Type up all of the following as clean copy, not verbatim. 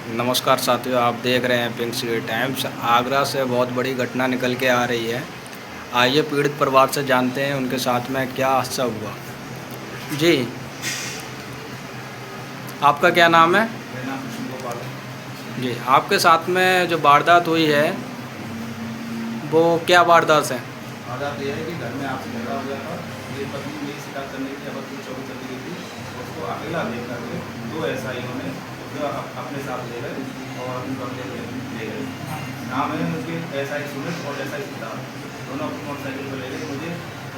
नमस्कार साथियों, आप देख रहे हैं पिंक सिटी टाइम्स। आगरा से बहुत बड़ी घटना निकल के आ रही है। आइए पीड़ित परिवार से जानते हैं उनके साथ में क्या हादसा हुआ। जी, आपका क्या नाम है? मेरा नाम कृष्ण गोपाल है। जी, आपके साथ में जो वारदात हुई है वो क्या वारदात है? आजाद ये है कि घर में आपसे झगड़ा हो गया था। मेरी पत्नी मेरी शिकायत करने के लिए अबरपुर चौकी चली गई थी। उसको अकेला देख करके दो एसआईओं ने उसको अपने साथ ले गए और अपने कब्जे में ले गए। नाम है उनके एसआई सुमित और एसआई सिद्धार्थ। दोनों अपनी मोटरसाइकिल पर ले गए। मुझे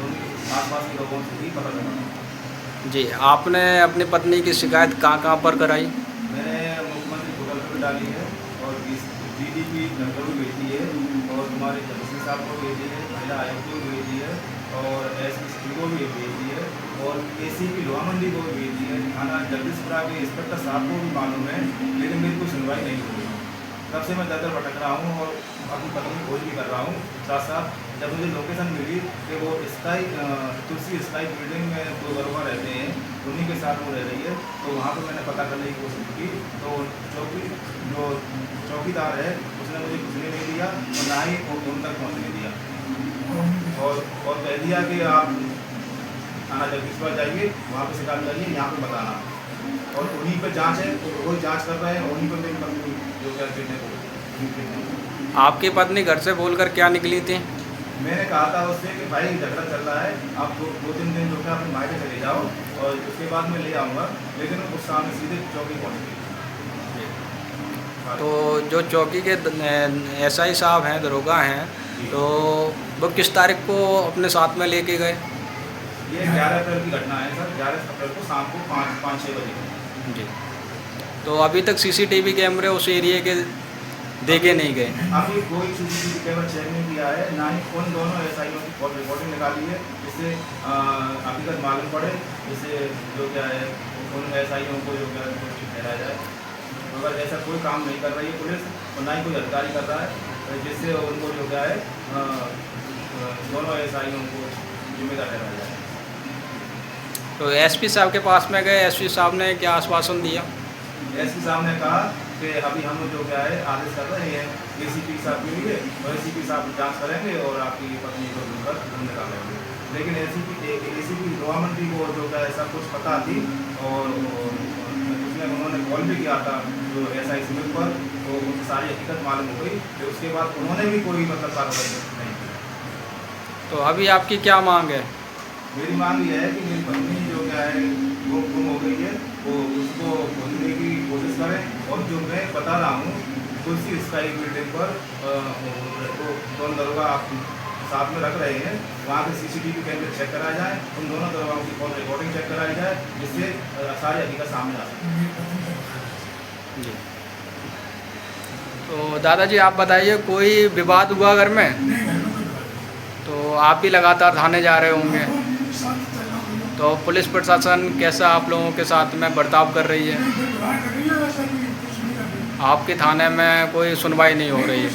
उनके आसपास के लोगों से भी पता चला। जी, आपने अपनी पत्नी की शिकायत कहाँ पर कराई? मैंने मुख्यमंत्री पोर्टल पर भी डाली है और डीडीपी नगर भी भेजी है और तुम्हारे जमसी साहब को भेजी है, महिला आयोग को भी भेजी है और एसपी को भी भेजी है और एसीपी लोहा मंडी को भी भेजी है। थाना जगदीशपुरा के इंस्पेक्टर साहब को भी मालूम है, लेकिन मेरी कोई सुनवाई नहीं हुई। तब से मैं दर भटक रहा हूँ और अपनी पत्नी की खोज भी कर रहा हूँ। साथ साथ जब मुझे लोकेशन मिली कि वो तुलसी स्काई बिल्डिंग में दो घरों रहते हैं, उन्हीं के साथ वो रह रही है, तो वहाँ पर मैंने पता करने की कोशिश की। तो जो चौकीदार है उसने मुझे घुसने नहीं दिया और ना ही उन तक पहुँचने दिया और कह दिया कि आप थाना जगदीशपुर जाइए, वहाँ पर शिकायत करिए, यहाँ पर बताना। और उन्हीं पर जांच है, तो वही जांच कर रहे हैं। उन्हीं पर मेरी पत्नी जो क्या कहने को आपकी पत्नी घर से बोलकर क्या निकली थी? मैंने कहा था उससे कि भाई झगड़ा चल रहा है, आप दो तीन दिन जो है अपने मायके चले जाओ और उसके बाद मैं ले आऊँगा। लेकिन उस सामने सीधे चौकी पहुँच गई। तो जो चौकी के एसआई साहब हैं, दरोगा हैं, तो वो किस तारीख को अपने साथ में लेके गए? ये 11 अप्रैल की घटना है सर। 11 अप्रैल को शाम को 5-6 बजे। जी, तो अभी तक सीसीटीवी कैमरे उस एरिया के देखे नहीं गए? अभी कोई सीसीटीवी कैमरा चेक नहीं किया है, ना ही उन दोनों एसआईओं की कॉल रिकॉर्डिंग निकाली है, जिससे हकीकत मालूम पड़े, जिससे जो क्या है उन एसआईओं को जो क्या है ठहराया जाए। मगर ऐसा कोई काम नहीं कर रही है पुलिस और ना ही कोई अधिकारी कर रहा है, जिससे उनको जो क्या है दोनों एसआईओं को जिम्मेदार ठहराया जाए। तो एसपी साहब के पास में गए, एसपी साहब ने क्या आश्वासन दिया? एसपी साहब ने कहा कि अभी हम जो क्या है आदेश कर रहे हैं एसीपी साहब के लिए, और एसीपी साहब जांच करेंगे और आपकी पत्नी को ढूंढकर ढूंढ निकालेंगे। लेकिन एसीपी लोहा मंडी को जो क्या है सब कुछ पता थी और उसने उन्होंने कॉल भी किया था जो एसआई सुमित पर, तो उनकी सारी हकीकत मालूम हो गई। फिर उसके बाद उन्होंने भी कोई कार्रवाई नहीं की। तो अभी आपकी क्या मांग है? मेरी मांग यह है कि मेरी पत्नी जो क्या है वो गुम हो गई है, वो उसको ढूंढने की कोशिश करें। और जो मैं बता रहा हूँ तुलसी स्काई बिल्डिंग पर तो दोनों दरोगा आप साथ में रख रहे हैं, वहाँ के सीसीटीवी कैमरे चेक कराए जाए, उन दोनों दरोगाओं की कॉल रिकॉर्डिंग चेक कराई जाए, जिससे सारी हकीकत सामने आ सके। जी, तो दादाजी आप बताइए, कोई विवाद हुआ घर में? तो आप भी लगातार थाने जा रहे होंगे, तो पुलिस प्रशासन कैसा आप लोगों के साथ में बर्ताव कर रही है? आपके थाने में कोई सुनवाई नहीं हो रही है?